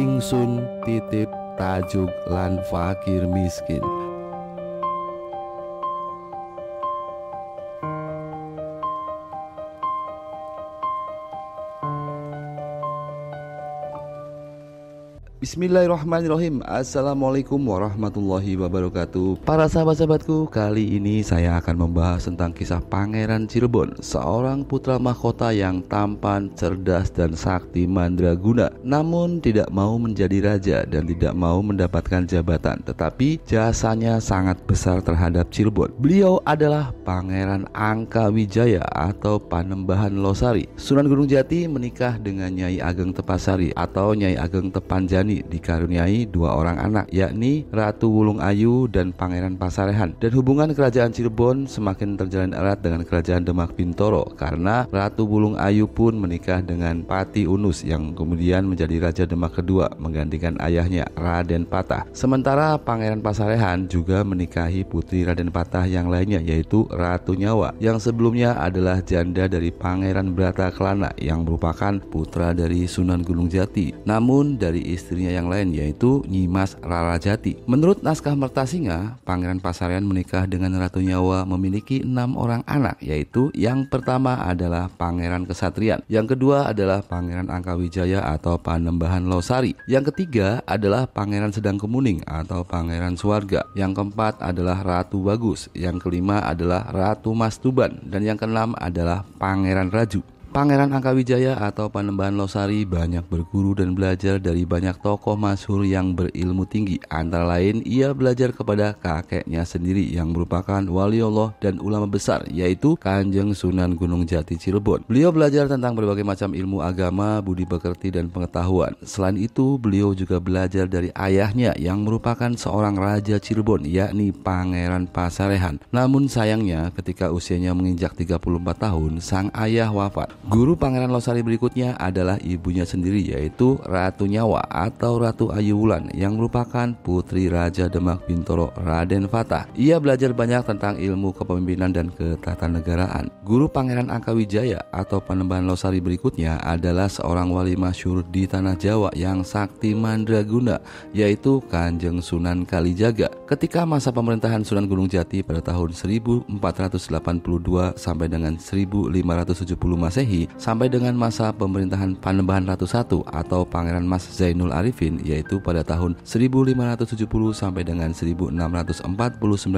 Ingsun titip tajuk lan fakir miskin. Bismillahirrahmanirrahim. Assalamualaikum warahmatullahi wabarakatuh. Para sahabat-sahabatku, kali ini saya akan membahas tentang kisah Pangeran Cirebon, seorang putra mahkota yang tampan, cerdas, dan sakti mandraguna. Namun tidak mau menjadi raja dan tidak mau mendapatkan jabatan, tetapi jasanya sangat besar terhadap Cirebon. Beliau adalah Pangeran Angkawijaya atau Panembahan Losari. Sunan Gunung Jati menikah dengan Nyai Ageng Tepasari atau Nyai Ageng Tepanjani, dikaruniai dua orang anak, yakni Ratu Wulung Ayu dan Pangeran Pasarehan. Dan hubungan kerajaan Cirebon semakin terjalin erat dengan kerajaan Demak Bintoro karena Ratu Wulung Ayu pun menikah dengan Pati Unus yang kemudian menjadi Raja Demak kedua menggantikan ayahnya Raden Patah. Sementara Pangeran Pasarehan juga menikahi putri Raden Patah yang lainnya, yaitu Ratu Nyawa yang sebelumnya adalah janda dari Pangeran Brataklana yang merupakan putra dari Sunan Gunung Jati, namun dari istrinya yang lain, yaitu Nyimas Rarajati. Menurut naskah Mertasinga, Pangeran Pasarehan menikah dengan Ratu Nyawa memiliki 6 orang anak, yaitu yang pertama adalah Pangeran Kesatrian, yang kedua adalah Pangeran Angkawijaya atau Panembahan Losari, yang ketiga adalah Pangeran Sedang Kemuning atau Pangeran Suwarga, yang keempat adalah Ratu Bagus, yang kelima adalah Ratu Mastuban, dan yang keenam adalah Pangeran Raju. Pangeran Angkawijaya atau Panembahan Losari banyak berguru dan belajar dari banyak tokoh masyhur yang berilmu tinggi. Antara lain, ia belajar kepada kakeknya sendiri yang merupakan wali Allah dan ulama besar, yaitu Kanjeng Sunan Gunung Jati Cirebon. Beliau belajar tentang berbagai macam ilmu agama, budi pekerti, dan pengetahuan. Selain itu, beliau juga belajar dari ayahnya yang merupakan seorang raja Cirebon, yakni Pangeran Pasarehan. Namun sayangnya, ketika usianya menginjak 34 tahun, sang ayah wafat. Guru Pangeran Losari berikutnya adalah ibunya sendiri, yaitu Ratu Nyawa atau Ratu Ayu Wulan yang merupakan putri Raja Demak Bintoro Raden Fatah. Ia belajar banyak tentang ilmu kepemimpinan dan ketatanegaraan. Guru Pangeran Angkawijaya atau Panembahan Losari berikutnya adalah seorang wali masyhur di tanah Jawa yang sakti mandraguna, yaitu Kanjeng Sunan Kalijaga. Ketika masa pemerintahan Sunan Gunung Jati pada tahun 1482 sampai dengan 1570 Masehi sampai dengan masa pemerintahan Panembahan Ratu I atau Pangeran Mas Zainul Arifin, yaitu pada tahun 1570 sampai dengan 1649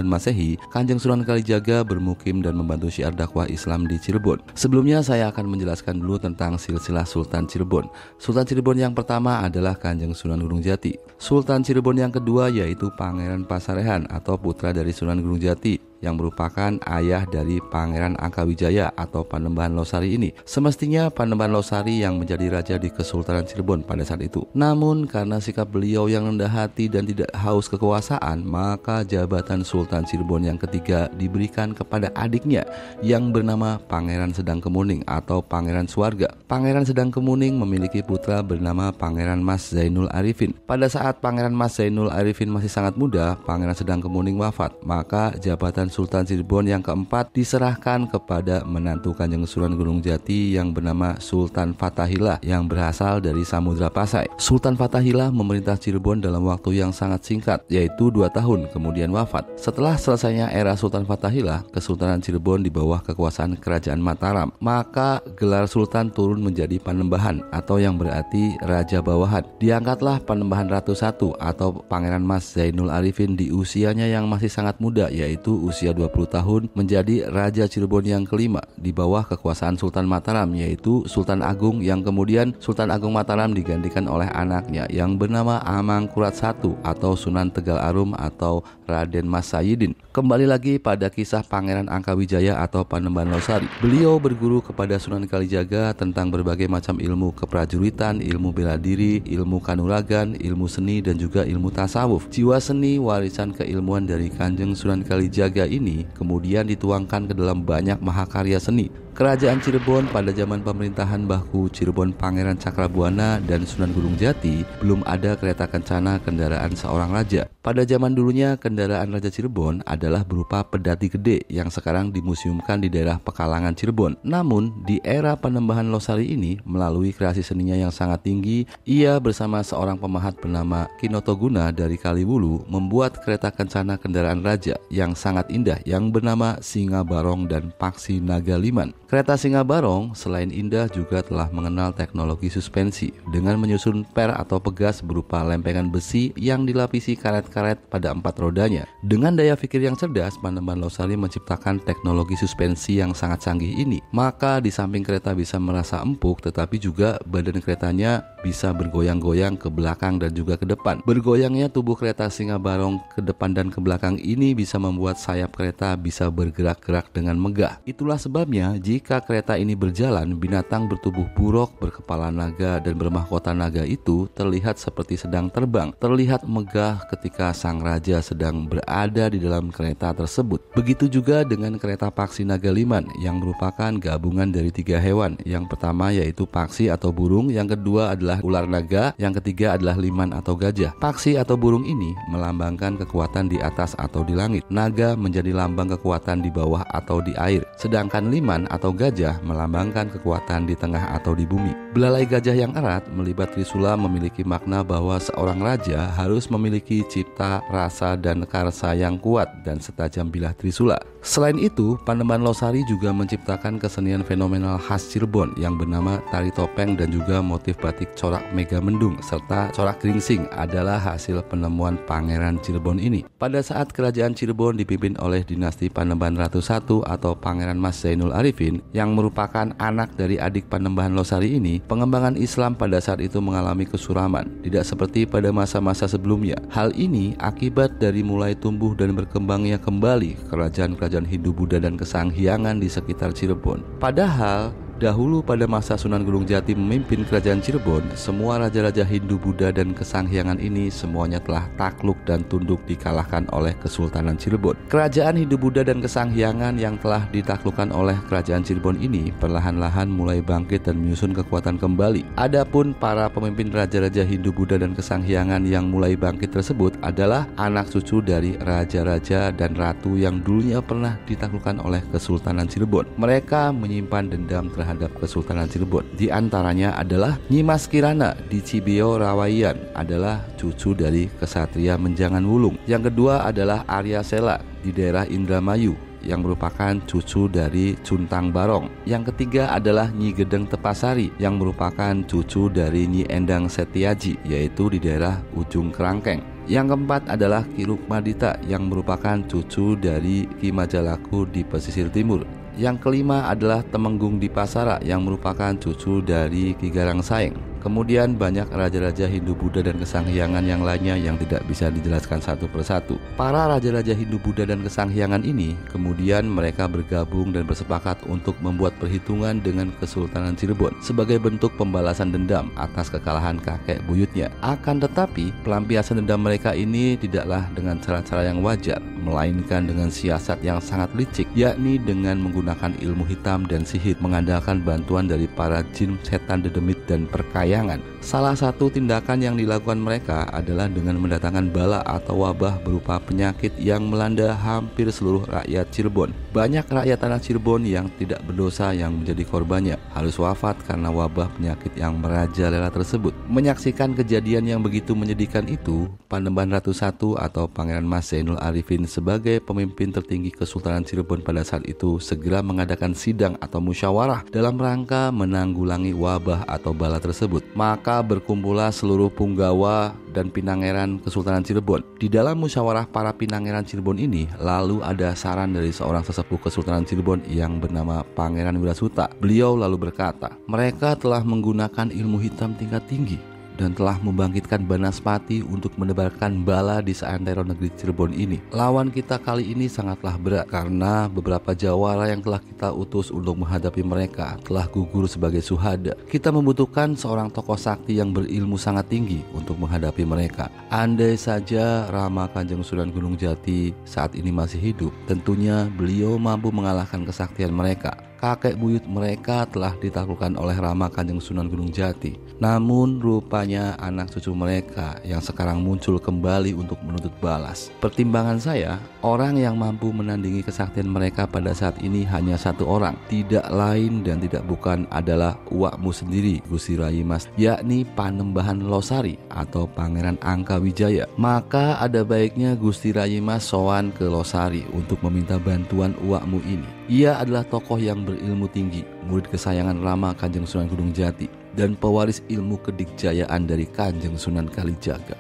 Masehi, Kanjeng Sunan Kalijaga bermukim dan membantu syiar dakwah Islam di Cirebon. Sebelumnya saya akan menjelaskan dulu tentang silsilah Sultan Cirebon. Sultan Cirebon yang pertama adalah Kanjeng Sunan Gunung Jati. Sultan Cirebon yang kedua yaitu Pangeran Pasarehan atau putra dari Sunan Gunung Jati yang merupakan ayah dari Pangeran Angkawijaya atau Panembahan Losari ini. Semestinya Panembahan Losari yang menjadi raja di Kesultanan Cirebon pada saat itu. Namun karena sikap beliau yang rendah hati dan tidak haus kekuasaan, maka jabatan Sultan Cirebon yang ketiga diberikan kepada adiknya yang bernama Pangeran Sedang Kemuning atau Pangeran Suwarga. Pangeran Sedang Kemuning memiliki putra bernama Pangeran Mas Zainul Arifin. Pada saat Pangeran Mas Zainul Arifin masih sangat muda, Pangeran Sedang Kemuning wafat, maka jabatan Sultan Cirebon yang keempat diserahkan kepada menantu Kanjeng Sunan Gunung Jati yang bernama Sultan Fathahilah yang berasal dari Samudra Pasai. Sultan Fathahilah memerintah Cirebon dalam waktu yang sangat singkat, yaitu 2 tahun, kemudian wafat. Setelah selesainya era Sultan Fathahilah, Kesultanan Cirebon di bawah kekuasaan Kerajaan Mataram, maka gelar Sultan turun menjadi Panembahan atau yang berarti Raja Bawahan. Diangkatlah Panembahan Ratu I atau Pangeran Mas Zainul Arifin di usianya yang masih sangat muda, yaitu usia 20 tahun, menjadi Raja Cirebon yang kelima di bawah kekuasaan Sultan Mataram, yaitu Sultan Agung, yang kemudian Sultan Agung Mataram digantikan oleh anaknya yang bernama Amangkurat I atau Sunan Tegal Arum atau Raden Mas Sayyidin. Kembali lagi pada kisah Pangeran Angkawijaya atau Panembahan Losari. Beliau berguru kepada Sunan Kalijaga tentang berbagai macam ilmu keprajuritan, ilmu bela diri, ilmu kanuragan, ilmu seni, dan juga ilmu tasawuf. Jiwa seni warisan keilmuan dari Kanjeng Sunan Kalijaga ini kemudian dituangkan ke dalam banyak mahakarya seni. Kerajaan Cirebon pada zaman pemerintahan Mbahku Cirebon Pangeran Cakrabuana dan Sunan Gunung Jati belum ada kereta kencana kendaraan seorang raja. Pada zaman dulunya kendaraan Raja Cirebon adalah berupa pedati gede yang sekarang dimuseumkan di daerah Pekalangan Cirebon. Namun di era Panembahan Losari ini melalui kreasi seninya yang sangat tinggi, ia bersama seorang pemahat bernama Kinotoguna dari Kaliwulu membuat kereta kencana kendaraan raja yang sangat indah yang bernama Singa Barong dan Paksi Naga Liman. Kereta Singa Barong selain indah juga telah mengenal teknologi suspensi dengan menyusun per atau pegas berupa lempengan besi yang dilapisi karet-karet pada 4 rodanya. Dengan daya pikir yang cerdas, Panembahan Losari menciptakan teknologi suspensi yang sangat canggih ini. Maka di samping kereta bisa merasa empuk, tetapi juga badan keretanya bisa bergoyang-goyang ke belakang dan juga ke depan. Bergoyangnya tubuh kereta Singa Barong ke depan dan ke belakang ini bisa membuat sayap kereta bisa bergerak-gerak dengan megah. Itulah sebabnya jika kereta ini berjalan, binatang bertubuh buruk, berkepala naga dan bermahkota naga itu terlihat seperti sedang terbang, terlihat megah ketika sang raja sedang berada di dalam kereta tersebut. Begitu juga dengan kereta Paksi Naga Liman yang merupakan gabungan dari 3 hewan. Yang pertama yaitu paksi atau burung, yang kedua adalah ular naga, yang ketiga adalah liman atau gajah. Paksi atau burung ini melambangkan kekuatan di atas atau di langit. Naga menjadi lambang kekuatan di bawah atau di air. Sedangkan liman atau gajah melambangkan kekuatan di tengah atau di bumi. Belalai gajah yang erat melibat Trisula memiliki makna bahwa seorang raja harus memiliki cipta, rasa, dan karsa yang kuat dan setajam bilah Trisula. Selain itu, Panembahan Losari juga menciptakan kesenian fenomenal khas Cirebon yang bernama tari topeng dan juga motif batik corak Megamendung serta corak geringsing adalah hasil penemuan Pangeran Cirebon ini. Pada saat kerajaan Cirebon dipimpin oleh dinasti Panembahan Ratu I atau Pangeran Mas Zainul Arifin yang merupakan anak dari adik Panembahan Losari ini, pengembangan Islam pada saat itu mengalami kesuraman, tidak seperti pada masa-masa sebelumnya. Hal ini akibat dari mulai tumbuh dan berkembangnya kembali kerajaan-kerajaan Hindu-Buddha dan Kesanghiangan di sekitar Cirebon. Padahal dahulu pada masa Sunan Gunung Jati memimpin kerajaan Cirebon, semua raja-raja Hindu, Buddha, dan Kesanghiangan ini semuanya telah takluk dan tunduk dikalahkan oleh Kesultanan Cirebon. Kerajaan Hindu, Buddha, dan Kesanghiangan yang telah ditaklukkan oleh kerajaan Cirebon ini perlahan-lahan mulai bangkit dan menyusun kekuatan kembali. Adapun para pemimpin raja-raja Hindu, Buddha, dan Kesanghiangan yang mulai bangkit tersebut adalah anak cucu dari raja-raja dan ratu yang dulunya pernah ditaklukkan oleh Kesultanan Cirebon. Mereka menyimpan dendam terhadap Kesultanan Cirebon. Di antaranya adalah Nyimas Kirana di Cibio Rawayan adalah cucu dari kesatria Menjangan Wulung. Yang kedua adalah Arya Sela di daerah Indramayu yang merupakan cucu dari Cuntang Barong. Yang ketiga adalah Nyi Gedeng Tepasari yang merupakan cucu dari Nyi Endang Setiaji yaitu di daerah Ujung Kerangkeng. Yang keempat adalah Ki Rukmadita yang merupakan cucu dari Ki Majalaku di pesisir timur. Yang kelima adalah Temenggung di Pasara yang merupakan cucu dari Ki Garang Saeng. Kemudian banyak raja-raja Hindu, Buddha, dan Kesanghiangan yang lainnya yang tidak bisa dijelaskan satu persatu. Para raja-raja Hindu, Buddha, dan Kesanghiangan ini kemudian mereka bergabung dan bersepakat untuk membuat perhitungan dengan Kesultanan Cirebon sebagai bentuk pembalasan dendam atas kekalahan kakek buyutnya. Akan tetapi pelampiasan dendam mereka ini tidaklah dengan cara-cara yang wajar, melainkan dengan siasat yang sangat licik, yakni dengan menggunakan ilmu hitam dan sihir, mengandalkan bantuan dari para jin, setan, dedemit, dan perkaya. Salah satu tindakan yang dilakukan mereka adalah dengan mendatangkan bala atau wabah berupa penyakit yang melanda hampir seluruh rakyat Cirebon. Banyak rakyat tanah Cirebon yang tidak berdosa yang menjadi korbannya harus wafat karena wabah penyakit yang merajalela tersebut. Menyaksikan kejadian yang begitu menyedihkan itu, Panembahan Ratu I atau Pangeran Mas Zainul Arifin sebagai pemimpin tertinggi Kesultanan Cirebon pada saat itu segera mengadakan sidang atau musyawarah dalam rangka menanggulangi wabah atau bala tersebut. Maka berkumpullah seluruh punggawa dan pinangeran Kesultanan Cirebon. Di dalam musyawarah para pinangeran Cirebon ini lalu ada saran dari seorang sesepuh Kesultanan Cirebon yang bernama Pangeran Wirasuta. Beliau lalu berkata, mereka telah menggunakan ilmu hitam tingkat tinggi dan telah membangkitkan Banaspati untuk menebarkan bala di seantero negeri Cirebon ini. Lawan kita kali ini sangatlah berat karena beberapa jawara yang telah kita utus untuk menghadapi mereka telah gugur sebagai suhada. Kita membutuhkan seorang tokoh sakti yang berilmu sangat tinggi untuk menghadapi mereka. Andai saja Rama Kanjeng Sunan Gunung Jati saat ini masih hidup, tentunya beliau mampu mengalahkan kesaktian mereka. kakek buyut mereka telah ditaklukkan oleh Rama Kanjeng Sunan Gunung Jati. Namun rupanya anak cucu mereka yang sekarang muncul kembali untuk menuntut balas. Pertimbangan saya, orang yang mampu menandingi kesaktian mereka pada saat ini hanya satu orang, tidak lain dan tidak bukan adalah uakmu sendiri, Gusti Rai Mas, yakni Panembahan Losari atau Pangeran Angkawijaya. Maka ada baiknya Gusti Rai Mas sowan ke Losari untuk meminta bantuan uakmu ini. Ia adalah tokoh yang berilmu tinggi, murid kesayangan Rama Kanjeng Sunan Gunung Jati, dan pewaris ilmu kedikjayaan dari Kanjeng Sunan Kalijaga.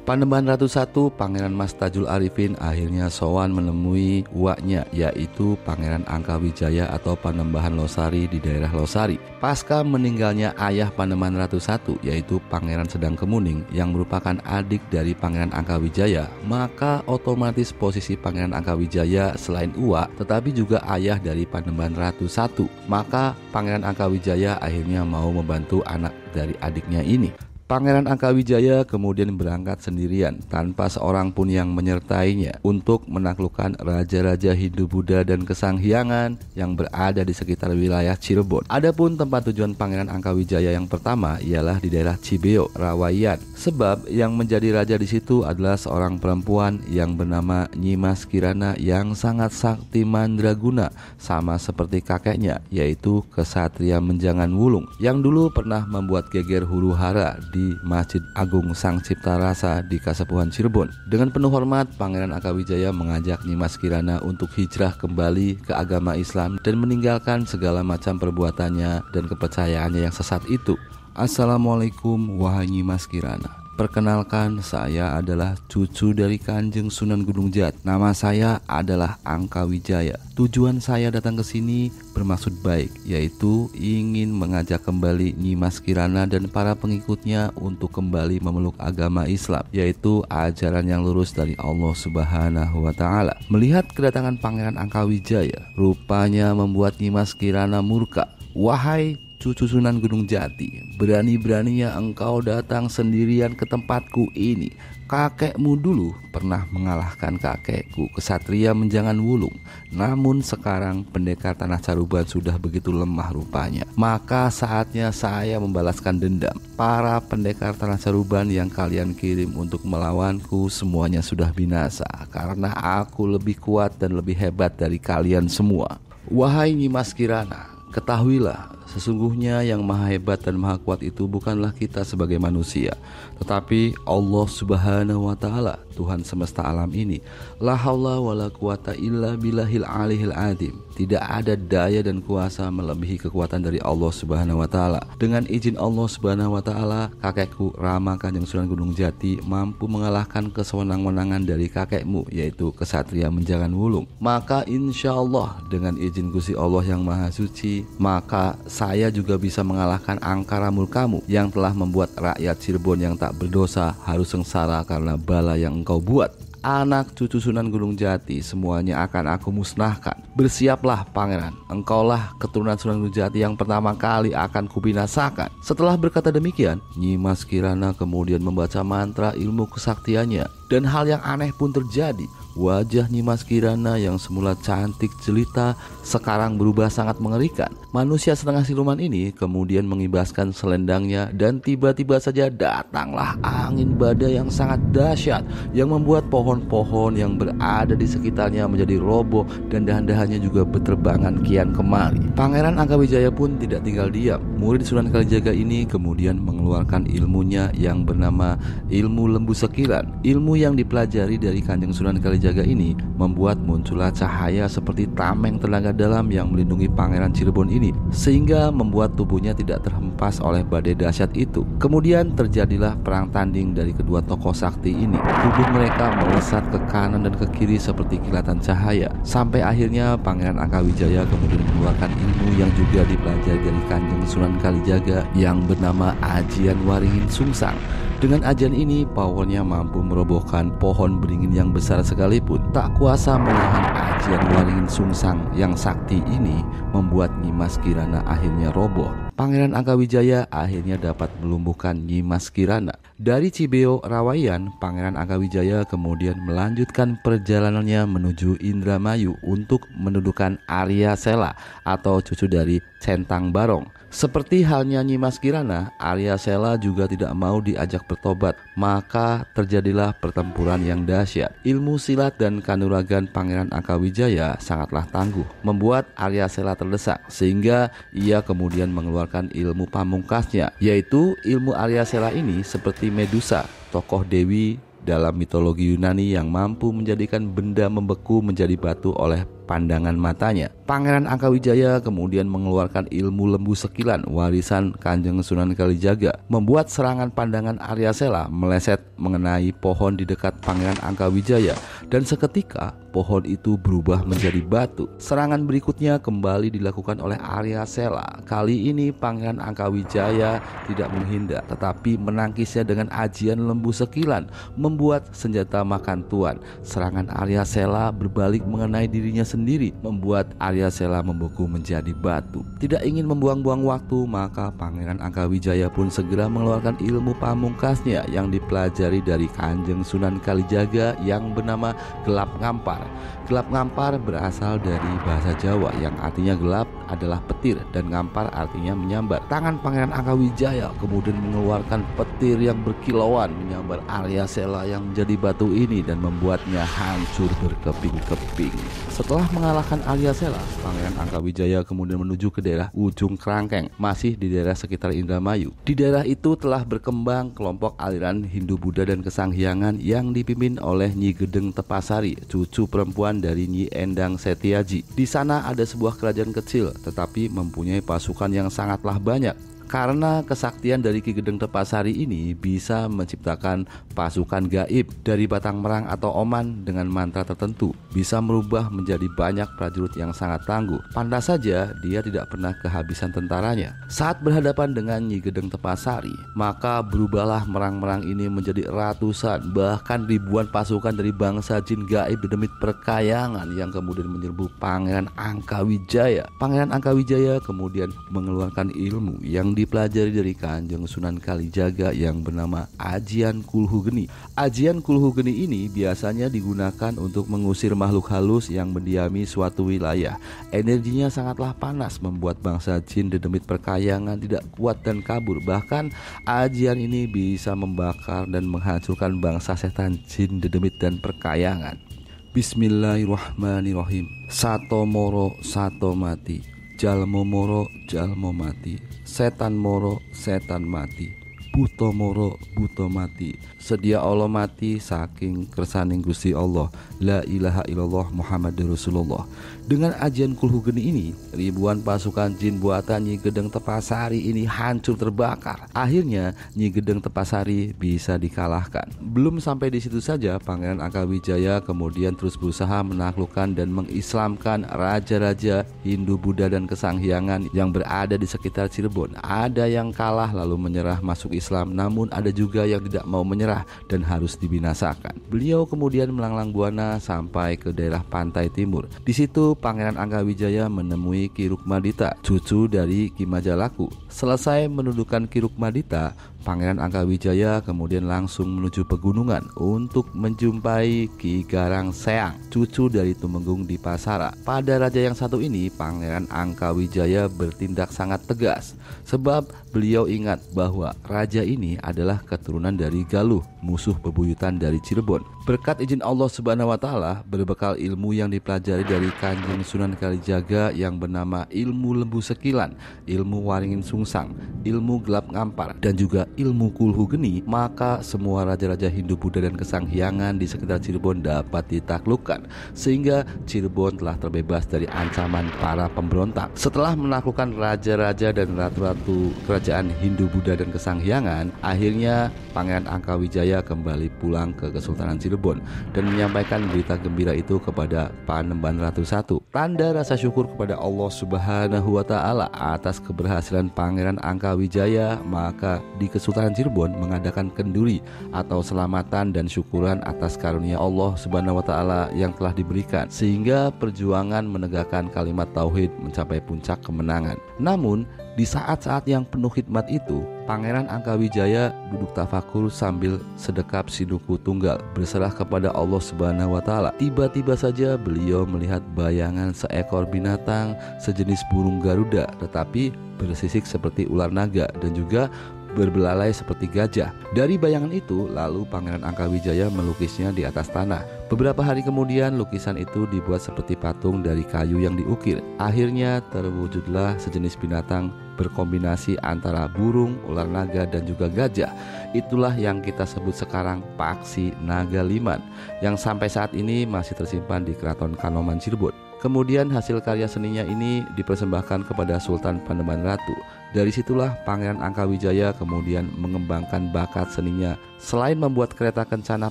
Panembahan Ratu I, Pangeran Mas Tajul Arifin, akhirnya sowan menemui uaknya, yaitu Pangeran Angkawijaya atau Panembahan Losari di daerah Losari. Pasca meninggalnya ayah Panembahan Ratu I, yaitu Pangeran Sedang Kemuning yang merupakan adik dari Pangeran Angkawijaya, maka otomatis posisi Pangeran Angkawijaya selain uak tetapi juga ayah dari Panembahan Ratu I. Maka Pangeran Angkawijaya akhirnya mau membantu anak dari adiknya ini. Pangeran Angkawijaya kemudian berangkat sendirian tanpa seorang pun yang menyertainya untuk menaklukkan raja-raja Hindu-Buddha dan Kesanghyangan yang berada di sekitar wilayah Cirebon. Adapun tempat tujuan Pangeran Angkawijaya yang pertama ialah di daerah Cibeo, Rawayan. Sebab yang menjadi raja di situ adalah seorang perempuan yang bernama Nyi Mas Kirana yang sangat sakti mandraguna, sama seperti kakeknya, yaitu Kesatria Menjangan Wulung yang dulu pernah membuat geger huru-hara di Masjid Agung Sang Cipta Rasa di Kasepuhan Cirebon. Dengan penuh hormat, Pangeran Angkawijaya mengajak Nyi Mas Kirana untuk hijrah kembali ke agama Islam dan meninggalkan segala macam perbuatannya dan kepercayaannya yang sesat itu. Assalamualaikum wahai Nyi Mas Kirana. Perkenalkan, saya adalah cucu dari Kanjeng Sunan Gunung Jati. Nama saya adalah Angkawijaya. Tujuan saya datang ke sini bermaksud baik, yaitu ingin mengajak kembali Nyi Mas Kirana dan para pengikutnya untuk kembali memeluk agama Islam, yaitu ajaran yang lurus dari Allah Subhanahu wa Ta'ala. Melihat kedatangan Pangeran Angkawijaya, rupanya membuat Nyi Mas Kirana murka. Wahai cucu Sunan Gunung Jati, berani-beraninya engkau datang sendirian ke tempatku ini. Kakekmu dulu pernah mengalahkan kakekku, Kesatria Menjangan Wulung. Namun sekarang pendekar Tanah Caruban sudah begitu lemah rupanya. Maka saatnya saya membalaskan dendam. Para pendekar Tanah Caruban yang kalian kirim untuk melawanku semuanya sudah binasa, karena aku lebih kuat dan lebih hebat dari kalian semua. Wahai Nyi Mas Kirana, ketahuilah, sesungguhnya yang maha hebat dan maha kuat itu bukanlah kita sebagai manusia, tetapi Allah Subhanahu wa Ta'ala, Tuhan semesta alam ini. La haula wa la quwata illa billahil aliyil azim. Tidak ada daya dan kuasa melebihi kekuatan dari Allah Subhanahu wa Ta'ala. Dengan izin Allah Subhanahu wa Ta'ala, kakekku Rama Kanjeng Sunan Gunung Jati mampu mengalahkan kesewenang-wenangan dari kakekmu, yaitu Kesatria Menjangan Wulung. Maka insya Allah dengan izin Gusti Allah yang Maha Suci, maka saya juga bisa mengalahkan angkara murkamu yang telah membuat rakyat Cirebon yang tak berdosa harus sengsara karena bala yang engkau buat. Anak cucu Sunan Gunung Jati semuanya akan aku musnahkan. Bersiaplah pangeran, engkaulah keturunan Sunan Gunung Jati yang pertama kali akan kubinasakan. Setelah berkata demikian, Nyi Mas Kirana kemudian membaca mantra ilmu kesaktiannya, dan hal yang aneh pun terjadi. Wajah Nyi Mas Kirana yang semula cantik jelita sekarang berubah sangat mengerikan. Manusia setengah siluman ini kemudian mengibaskan selendangnya, dan tiba-tiba saja datanglah angin badai yang sangat dahsyat yang membuat pohon-pohon yang berada di sekitarnya menjadi roboh dan dahan-dahannya juga berterbangan kian kemari. Pangeran Angkawijaya pun tidak tinggal diam. Murid Sunan Kalijaga ini kemudian mengeluarkan ilmunya yang bernama ilmu lembu sekilan. Ilmu yang dipelajari dari Kanjeng Sunan Kalijaga ini membuat muncullah cahaya seperti tameng tenaga dalam yang melindungi Pangeran Cirebon ini, sehingga membuat tubuhnya tidak terhempas oleh badai dahsyat itu. Kemudian terjadilah perang tanding dari kedua tokoh sakti ini. Tubuh mereka melesat ke kanan dan ke kiri seperti kilatan cahaya, sampai akhirnya Pangeran Angkawijaya kemudian mengeluarkan ilmu yang juga dipelajari dari Kanjeng Sunan Kalijaga yang bernama Ajian Waringin Sungsang. Dengan ajian ini, powernya mampu merobohkan bahkan pohon beringin yang besar sekalipun tak kuasa menahan ajian Waringin Sungsang yang sakti ini, membuat Nyimas Kirana akhirnya roboh. Pangeran Angkawijaya akhirnya dapat melumpuhkan Nyimas Kirana. Dari Cibeo Rawayan, Pangeran Angkawijaya kemudian melanjutkan perjalanannya menuju Indramayu untuk mendudukan Arya Sela atau cucu dari Centang Barong. Seperti halnya Nyimas Kirana, Arya Sela juga tidak mau diajak bertobat, maka terjadilah pertempuran yang dahsyat. Ilmu silat dan kanuragan Pangeran Angkawijaya sangatlah tangguh, membuat Arya Sela terdesak, sehingga ia kemudian mengeluarkan ilmu pamungkasnya, yaitu ilmu Arya Sela ini seperti Medusa, tokoh dewi dalam mitologi Yunani yang mampu menjadikan benda membeku menjadi batu oleh pandangan matanya. Pangeran Angkawijaya kemudian mengeluarkan ilmu lembu sekilan warisan Kanjeng Sunan Kalijaga, membuat serangan pandangan Arya Sela meleset mengenai pohon di dekat Pangeran Angkawijaya, dan seketika pohon itu berubah menjadi batu. Serangan berikutnya kembali dilakukan oleh Arya Sela. Kali ini Pangeran Angkawijaya tidak menghindar, tetapi menangkisnya dengan ajian lembu sekilan, membuat senjata makan tuan. Serangan Arya Sela berbalik mengenai dirinya sendiri, membuat Arya Sela membeku menjadi batu. Tidak ingin membuang-buang waktu, maka Pangeran Angkawijaya pun segera mengeluarkan ilmu pamungkasnya yang dipelajari dari Kanjeng Sunan Kalijaga yang bernama Gelap Ngampar. Gelap Ngampar berasal dari bahasa Jawa yang artinya gelap adalah petir dan ngampar artinya menyambar. Tangan Pangeran Angkawijaya kemudian mengeluarkan petir yang berkilauan menyambar Arya Sela yang menjadi batu ini dan membuatnya hancur berkeping-keping. Setelah mengalahkan Arya Sela, Pangeran Angkawijaya kemudian menuju ke daerah Ujung Krangkeng, masih di daerah sekitar Indramayu. Di daerah itu telah berkembang kelompok aliran Hindu-Buddha dan Kesanghyang yang dipimpin oleh Nyi Gedeng Tepasari, cucu perempuan dari Nyi Endang Setiaji. Di sana ada sebuah kerajaan kecil, tetapi mempunyai pasukan yang sangatlah banyak. Karena kesaktian dari Ki Gedeng Tepasari ini bisa menciptakan pasukan gaib dari batang merang atau oman dengan mantra tertentu, bisa merubah menjadi banyak prajurit yang sangat tangguh. Pantas saja dia tidak pernah kehabisan tentaranya. Saat berhadapan dengan Nyi Gedeng Tepasari, maka berubahlah merang-merang ini menjadi ratusan bahkan ribuan pasukan dari bangsa jin gaib Dedemit Perkayangan yang kemudian menyerbu Pangeran Angkawijaya. Pangeran Angkawijaya kemudian mengeluarkan ilmu yang dipelajari dari Kanjeng Sunan Kalijaga yang bernama Ajian Kulhu Geni. Ajian Kulhu Geni ini biasanya digunakan untuk mengusir makhluk halus yang mendiami suatu wilayah. Energinya sangatlah panas, membuat bangsa jin Dedemit Perkayangan tidak kuat dan kabur. Bahkan ajian ini bisa membakar dan menghancurkan bangsa setan jin Dedemit dan Perkayangan. Bismillahirrahmanirrahim. Sato moro sato mati, jalmo moro jalmo mati, setan moro setan mati, buto moro buto mati. Sedia Allah mati saking kersaning Gusti Allah. La ilaha illallah Muhammadur Rasulullah. Dengan ajian Kulhu Geni ini, ribuan pasukan jin buatan Nyi Gedeng Tepasari ini hancur terbakar. Akhirnya Nyi Gedeng Tepasari bisa dikalahkan. Belum sampai di situ saja, Pangeran Angkawijaya kemudian terus berusaha menaklukkan dan mengislamkan raja-raja Hindu, Buddha dan Kesanghiangan yang berada di sekitar Cirebon. Ada yang kalah lalu menyerah masuk Islam, namun ada juga yang tidak mau menyerah dan harus dibinasakan. Beliau kemudian melanglang buana sampai ke daerah pantai timur. Di situ Pangeran Angkawijaya menemui Ki Rukmadita, cucu dari Ki Majalaku. Selesai menundukkan Ki Rukmadita, Pangeran Angkawijaya kemudian langsung menuju pegunungan untuk menjumpai Ki Garang Seang, cucu dari Tumenggung di Pasara. Pada raja yang satu ini, Pangeran Angkawijaya bertindak sangat tegas, sebab beliau ingat bahwa raja ini adalah keturunan dari Galuh, musuh bebuyutan dari Cirebon. Berkat izin Allah Subhanahu wa Ta'ala, berbekal ilmu yang dipelajari dari Kanjeng Sunan Kalijaga yang bernama ilmu lembu sekilan, ilmu Waringin Sungsang, ilmu gelap ngampar, dan juga ilmu Kulhu Geni, maka semua raja-raja Hindu, Buddha dan Kesanghiangan di sekitar Cirebon dapat ditaklukkan, sehingga Cirebon telah terbebas dari ancaman para pemberontak. Setelah menaklukkan raja-raja dan ratu-ratu kerajaan Hindu, Buddha dan Kesanghiangan, akhirnya Pangeran Angkawijaya kembali pulang ke Kesultanan Cirebon. Cirebon dan menyampaikan berita gembira itu kepada Panembahan Ratu I. Tanda rasa syukur kepada Allah Subhanahu wa Ta'ala atas keberhasilan Pangeran Angkawijaya, maka di Kesultanan Cirebon mengadakan kenduri atau selamatan dan syukuran atas karunia Allah Subhanahu wa Ta'ala yang telah diberikan, sehingga perjuangan menegakkan kalimat tauhid mencapai puncak kemenangan. Namun di saat-saat yang penuh hikmat itu, Pangeran Angkawijaya duduk tafakur sambil sedekap sinuku tunggal berserah kepada Allah Subhanahu wa Ta'ala. Tiba-tiba saja beliau melihat bayangan seekor binatang sejenis burung garuda, tetapi bersisik seperti ular naga dan juga berbelalai seperti gajah. Dari bayangan itu, lalu Pangeran Angkawijaya melukisnya di atas tanah. Beberapa hari kemudian, lukisan itu dibuat seperti patung dari kayu yang diukir. Akhirnya terwujudlah sejenis binatang berkombinasi antara burung, ular naga, dan juga gajah. Itulah yang kita sebut sekarang Paksi Naga Liman, yang sampai saat ini masih tersimpan di Keraton Kanoman Cirebon. Kemudian hasil karya seninya ini dipersembahkan kepada Sultan Panembahan Ratu. Dari situlah Pangeran Angkawijaya kemudian mengembangkan bakat seninya. Selain membuat kereta kencana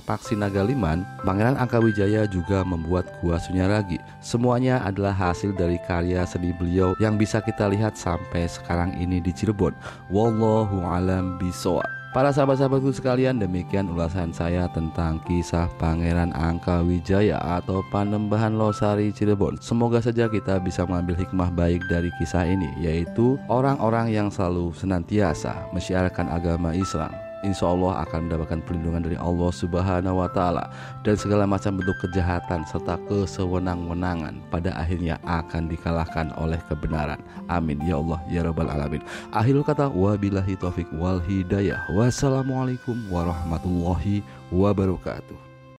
Paksi Naga Liman, Pangeran Angkawijaya juga membuat Gua Sunyaragi. Semuanya adalah hasil dari karya seni beliau yang bisa kita lihat sampai sekarang ini di Cirebon. Wallahu a'lam bishawab. Para sahabat-sahabatku sekalian, demikian ulasan saya tentang kisah Pangeran Angkawijaya atau Panembahan Losari Cirebon. Semoga saja kita bisa mengambil hikmah baik dari kisah ini, yaitu orang-orang yang selalu senantiasa menyiarkan agama Islam, insya Allah akan mendapatkan perlindungan dari Allah Subhanahu wa Ta'ala, dan segala macam bentuk kejahatan serta kesewenang-wenangan pada akhirnya akan dikalahkan oleh kebenaran. Amin ya Allah ya Rabbal Alamin. Akhirul kata, wabillahi taufik wal hidayah. Wassalamualaikum warahmatullahi wabarakatuh.